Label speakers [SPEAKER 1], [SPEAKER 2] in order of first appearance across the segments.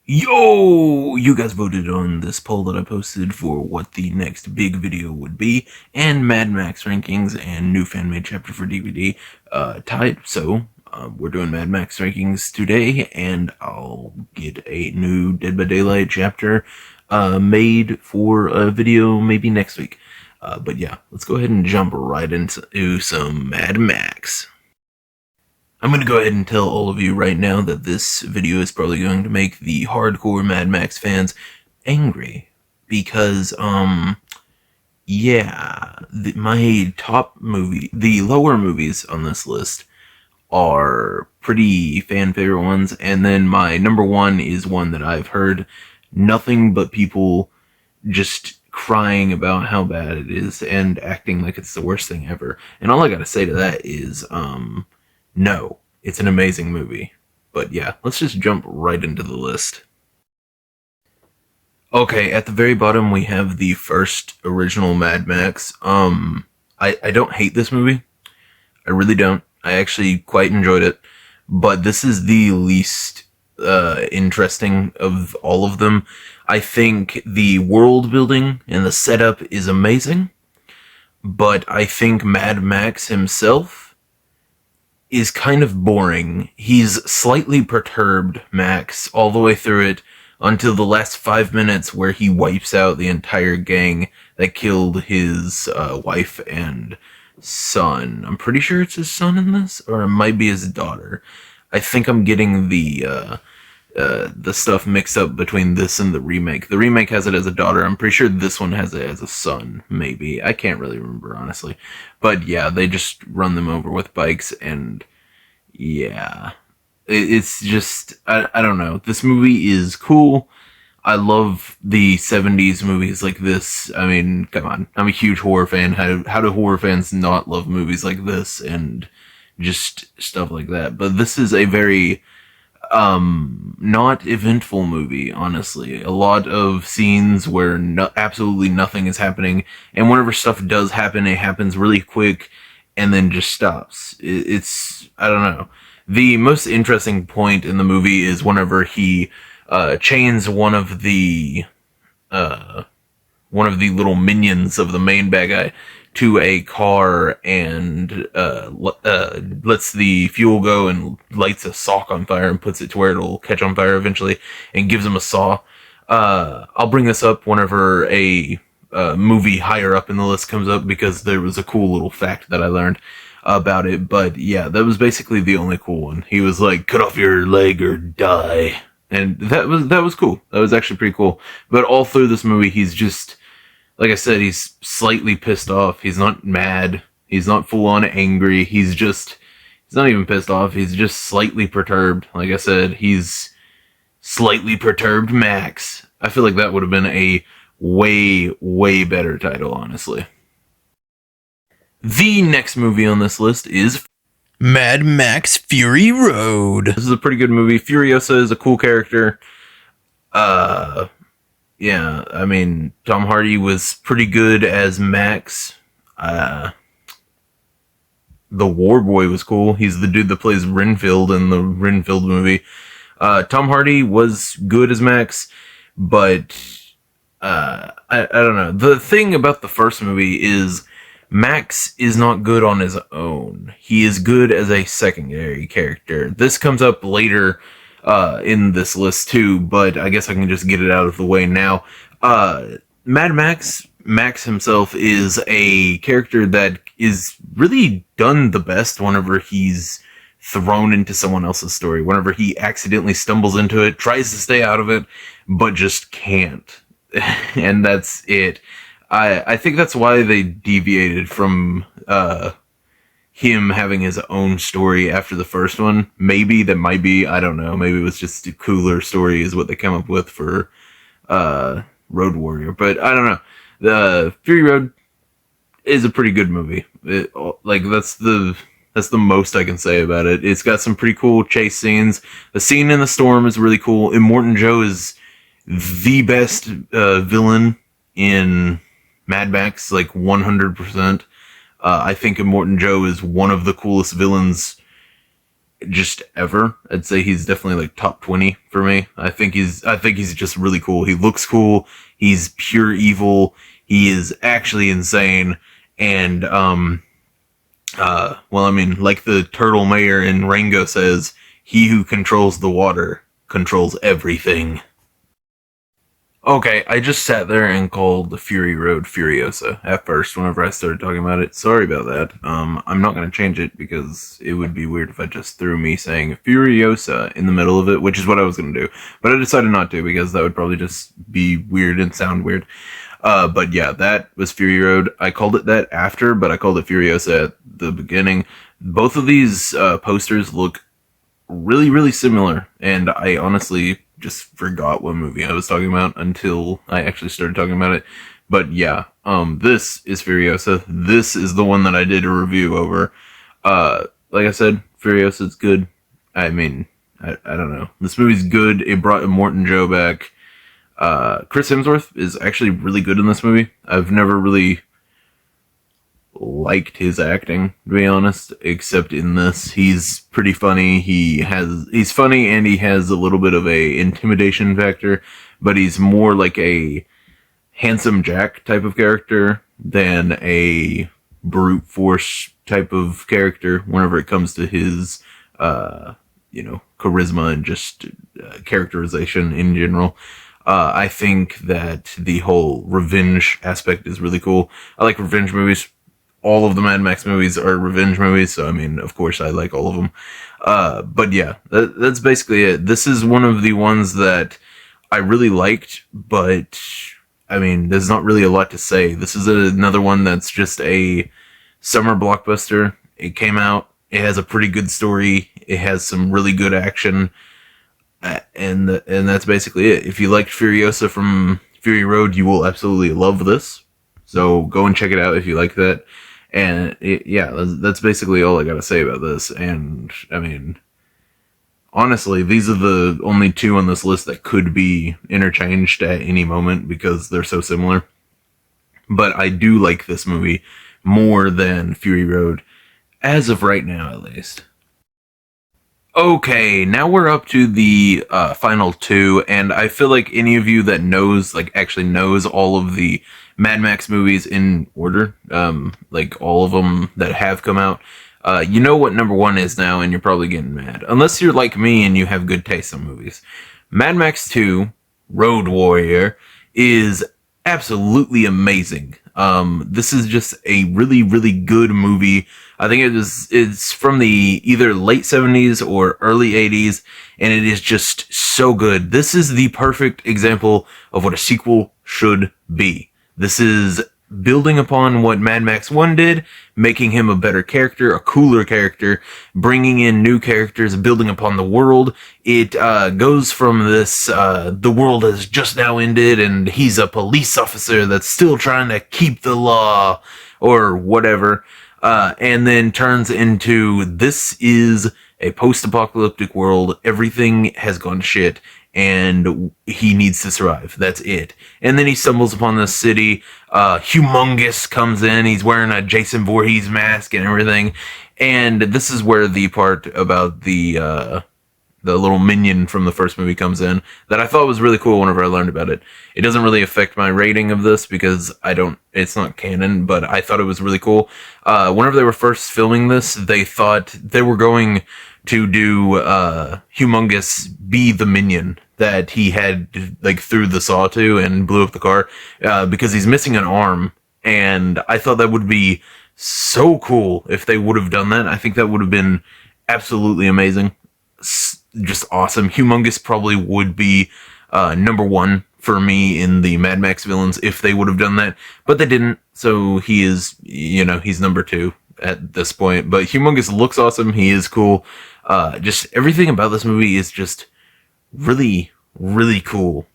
[SPEAKER 1] Yo! You guys voted on this poll that I posted for what the next big video would be, and Mad Max rankings and new fan-made chapter for DVD tied. So, we're doing Mad Max rankings today, and I'll get a new Dead by Daylight chapter made for a video maybe next week. But yeah, let's go ahead and jump right into some Mad Max. I'm going to go ahead and tell all of you right now that this video is probably going to make the hardcore Mad Max fans angry. Because, yeah, my top movie, the lower movies on this list are pretty fan favorite ones, and then my number one is one that I've heard nothing but people just crying about how bad it is and acting like it's the worst thing ever. And all I gotta say to that is, no, it's an amazing movie. But yeah, let's just jump right into the list. Okay, at the very bottom we have the first original Mad Max. I don't hate this movie. I really don't. I actually quite enjoyed it. But this is the least interesting of all of them. I think the world building and the setup is amazing. But I think Mad Max himself is kind of boring. He's slightly perturbed, Max, all the way through it until the last 5 minutes where he wipes out the entire gang that killed his wife and son. I'm pretty sure it's his son in this, or it might be his daughter. I think I'm getting the stuff mixed up between this and the remake. The remake has it as a daughter. I'm pretty sure this one has it as a son, maybe. I can't really remember, honestly. But yeah, they just run them over with bikes, and yeah. It's just, I don't know. This movie is cool. I love the 70s movies like this. I mean, come on. I'm a huge horror fan. How do horror fans not love movies like this and just stuff like that? But this is a very not eventful movie, honestly. A lot of scenes where absolutely nothing is happening, and whenever stuff does happen, it happens really quick and then just stops. It's, I don't know. The most interesting point in the movie is whenever he chains one of the little minions of the main bad guy to a car and lets the fuel go and lights a sock on fire and puts it to where it'll catch on fire eventually and gives him a saw. I'll bring this up whenever a movie higher up in the list comes up because there was a cool little fact that I learned about it. But yeah, that was basically the only cool one. He was like, cut off your leg or die. And that was cool. That was actually pretty cool. But all through this movie, he's just, like I said, he's slightly pissed off. He's not mad. He's not full on angry. He's not even pissed off. He's just slightly perturbed. Like I said, he's slightly perturbed Max. I feel like that would have been a way, way better title, honestly. The next movie on this list is Mad Max Fury Road. This is a pretty good movie. Furiosa is a cool character. Yeah, I mean, Tom Hardy was pretty good as Max. The War Boy was cool. He's the dude that plays Renfield in the Renfield movie. Tom Hardy was good as Max, but I don't know. The thing about the first movie is Max is not good on his own. He is good as a secondary character. This comes up later in this list too, but I guess I can just get it out of the way now. Mad Max himself is a character that is really done the best whenever he's thrown into someone else's story. Whenever he accidentally stumbles into it, tries to stay out of it, but just can't. And that's it. I think that's why they deviated from him having his own story after the first one. Maybe that might be, I don't know, maybe it was just a cooler story is what they came up with for Road Warrior. But I don't know. The Fury Road is a pretty good movie. That's the most I can say about it. It's got some pretty cool chase scenes. The scene in the storm is really cool. Immortan Joe is the best villain in Mad Max, like 100%. I think Immortan Joe is one of the coolest villains just ever. I'd say he's definitely like top 20 for me. I think he's just really cool. He looks cool. He's pure evil. He is actually insane. And, well, I mean, like the turtle mayor in Rango says, he who controls the water controls everything. Okay, I just sat there and called the Fury Road Furiosa at first whenever I started talking about it. Sorry about that. I'm not going to change it because it would be weird if I just threw me saying Furiosa in the middle of it, which is what I was going to do. But I decided not to because that would probably just be weird and sound weird. But yeah, that was Fury Road. I called it that after, but I called it Furiosa at the beginning. Both of these posters look really, really similar, and I honestly just forgot what movie I was talking about until I actually started talking about it. But yeah, this is Furiosa. This is the one that I did a review over. Like I said, Furiosa's good. I mean, I don't know. This movie's good. It brought Immortan Joe back. Chris Hemsworth is actually really good in this movie. I've never really liked his acting, to be honest, except in this. He's pretty funny. He's funny, and he has a little bit of a intimidation factor, but he's more like a handsome Jack type of character than a brute force type of character whenever it comes to his charisma and just characterization in general. I think that the whole revenge aspect is really cool. I like revenge movies. All of the Mad Max movies are revenge movies, so I mean, of course I like all of them. But yeah, that's basically it. This is one of the ones that I really liked, but I mean, there's not really a lot to say. This is another one that's just a summer blockbuster. It came out, it has a pretty good story, it has some really good action, and that's basically it. If you liked Furiosa from Fury Road, you will absolutely love this. So go and check it out if you like that. And that's basically all I gotta say about this. And I mean, honestly, these are the only two on this list that could be interchanged at any moment because they're so similar. But I do like this movie more than Fury Road, as of right now at least. Okay, now we're up to the final two, and I feel like any of you that actually knows all of the Mad Max movies in order, like all of them that have come out, you know what number one is now, and you're probably getting mad. Unless you're like me and you have good taste in movies. Mad Max 2, Road Warrior, is absolutely amazing. This is just a really, really good movie. I think it's from the either late 70s or early 80s, and it is just so good. This is the perfect example of what a sequel should be. This is building upon what Mad Max 1 did, making him a better character, a cooler character, bringing in new characters, building upon the world. It goes from this, the world has just now ended and he's a police officer that's still trying to keep the law or whatever, and then turns into this is a post-apocalyptic world. Everything has gone to shit and he needs to survive. That's it. And then he stumbles upon this city. Humongous comes in. He's wearing a Jason Voorhees mask and everything. And this is where the part about the little minion from the first movie comes in that I thought was really cool whenever I learned about it. It doesn't really affect my rating of this because it's not canon, but I thought it was really cool. Whenever they were first filming this, they thought they were going to do Humongous be the minion that he had like threw the saw to and blew up the car because he's missing an arm, and I thought that would be so cool if they would have done that. I think that would have been absolutely amazing, just awesome. Humongous probably would be number one for me in the Mad Max villains if they would have done that, but they didn't, so he is, he's number two at this point. But Humongous looks awesome. He is cool. Just everything about this movie is just really, really cool.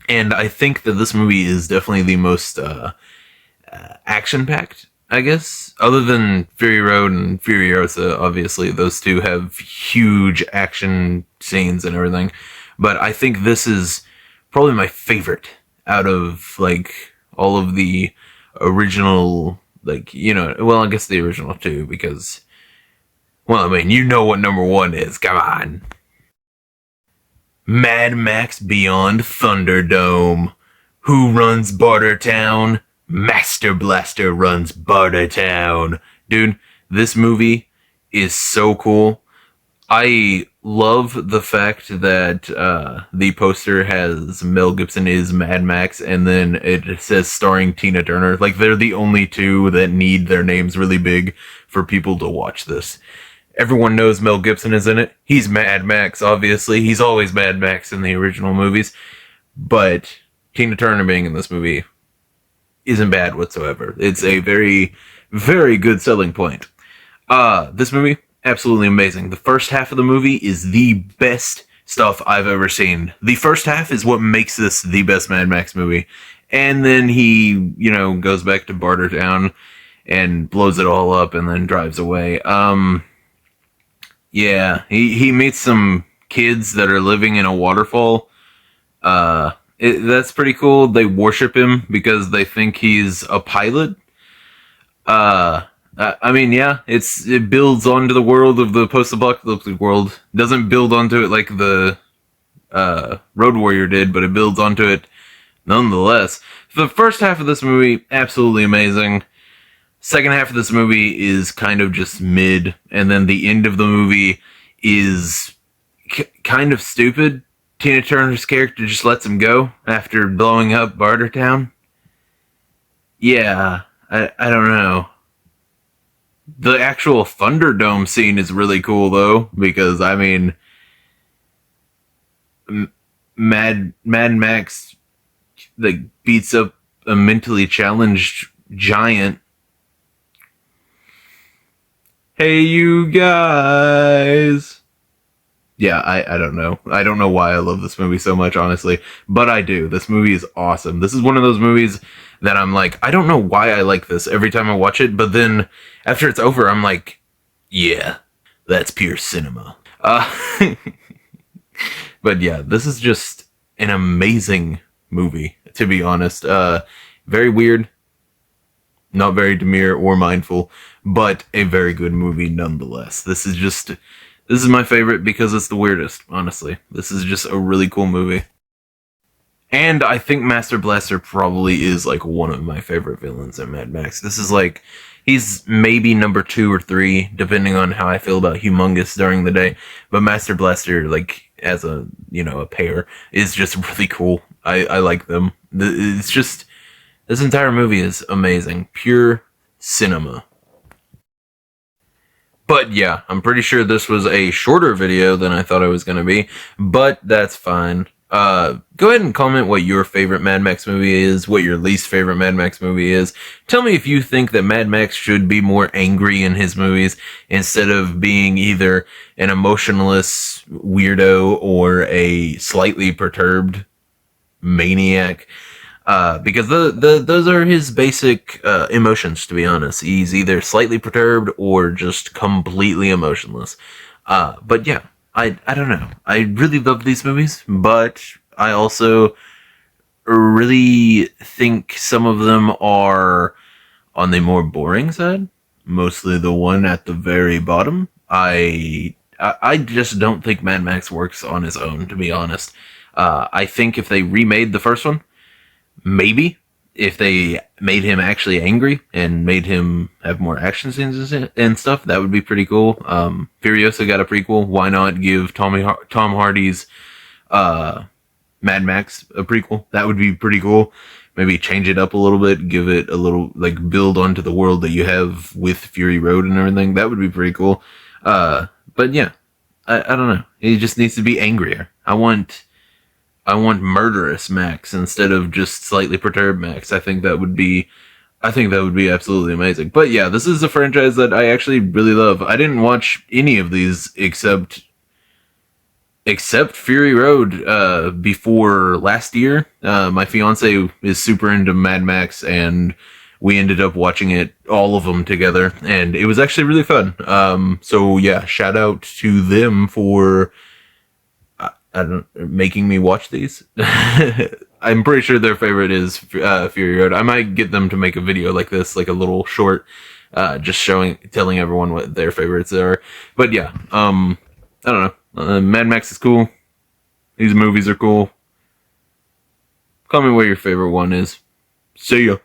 [SPEAKER 1] And I think that this movie is definitely the most action-packed, I guess. Other than Fury Road and Furiosa, obviously, those two have huge action scenes and everything. But I think this is probably my favorite out of, like, all of the original, like, well, I guess the original two, because Well, I mean, you know what number one is. Come on. Mad Max Beyond Thunderdome. Who runs Bartertown? Master Blaster runs Bartertown. Dude, this movie is so cool. I love the fact that the poster has Mel Gibson is Mad Max, and then it says starring Tina Turner. Like, they're the only two that need their names really big for people to watch this. Everyone knows Mel Gibson is in it. He's Mad Max, obviously. He's always Mad Max in the original movies. But Tina Turner being in this movie isn't bad whatsoever. It's a very, very good selling point. This movie, absolutely amazing. The first half of the movie is the best stuff I've ever seen. The first half is what makes this the best Mad Max movie. And then he, goes back to Bartertown and blows it all up and then drives away. Yeah, he meets some kids that are living in a waterfall. That's pretty cool. They worship him because they think he's a pilot. I mean, yeah, it builds onto the world of the post-apocalyptic world. Doesn't build onto it like the Road Warrior did, but it builds onto it nonetheless. The first half of this movie, absolutely amazing. Second half of this movie is kind of just mid, and then the end of the movie is kind of stupid. Tina Turner's character just lets him go after blowing up Bartertown. Yeah, I don't know. The actual Thunderdome scene is really cool, though, because, I mean, Mad Max, like, beats up a mentally challenged giant. Hey, you guys! Yeah, I don't know. I don't know why I love this movie so much, honestly. But I do. This movie is awesome. This is one of those movies that I'm like, I don't know why I like this every time I watch it, but then after it's over, I'm like, yeah, that's pure cinema. But yeah, this is just an amazing movie, to be honest. Very weird. Not very demure or mindful, but a very good movie nonetheless. This is my favorite because it's the weirdest, honestly. This is just a really cool movie. And I think Master Blaster probably is, like, one of my favorite villains in Mad Max. This is, like, he's maybe number 2 or 3, depending on how I feel about Humongous during the day. But Master Blaster, like, as a pair, is just really cool. I like them. It's just, this entire movie is amazing. Pure cinema. But yeah, I'm pretty sure this was a shorter video than I thought it was going to be, but that's fine. Go ahead and comment what your favorite Mad Max movie is, what your least favorite Mad Max movie is. Tell me if you think that Mad Max should be more angry in his movies instead of being either an emotionless weirdo or a slightly perturbed maniac. Because those are his basic emotions, to be honest. He's either slightly perturbed or just completely emotionless. But yeah, I don't know. I really love these movies, but I also really think some of them are on the more boring side. Mostly the one at the very bottom. I just don't think Mad Max works on his own, to be honest. I think if they remade the first one, maybe if they made him actually angry and made him have more action scenes and stuff, that would be pretty cool. Furiosa got a prequel. Why not give Tom Hardy's Mad Max a prequel? That would be pretty cool. Maybe change it up a little bit, give it a little, like, build onto the world that you have with Fury Road and everything. That would be pretty cool. But yeah, I don't know. He just needs to be angrier. I want murderous Max instead of just slightly perturbed Max. I think that would be absolutely amazing. But yeah, this is a franchise that I actually really love. I didn't watch any of these except Fury Road before last year. My fiance is super into Mad Max, and we ended up watching all of them together, and it was actually really fun. So yeah, shout out to them for making me watch these. I'm pretty sure their favorite is Fury Road. I might get them to make a video like this, like a little short, just telling everyone what their favorites are. But yeah, I don't know. Mad Max is cool. These movies are cool. Comment what your favorite one is. See ya.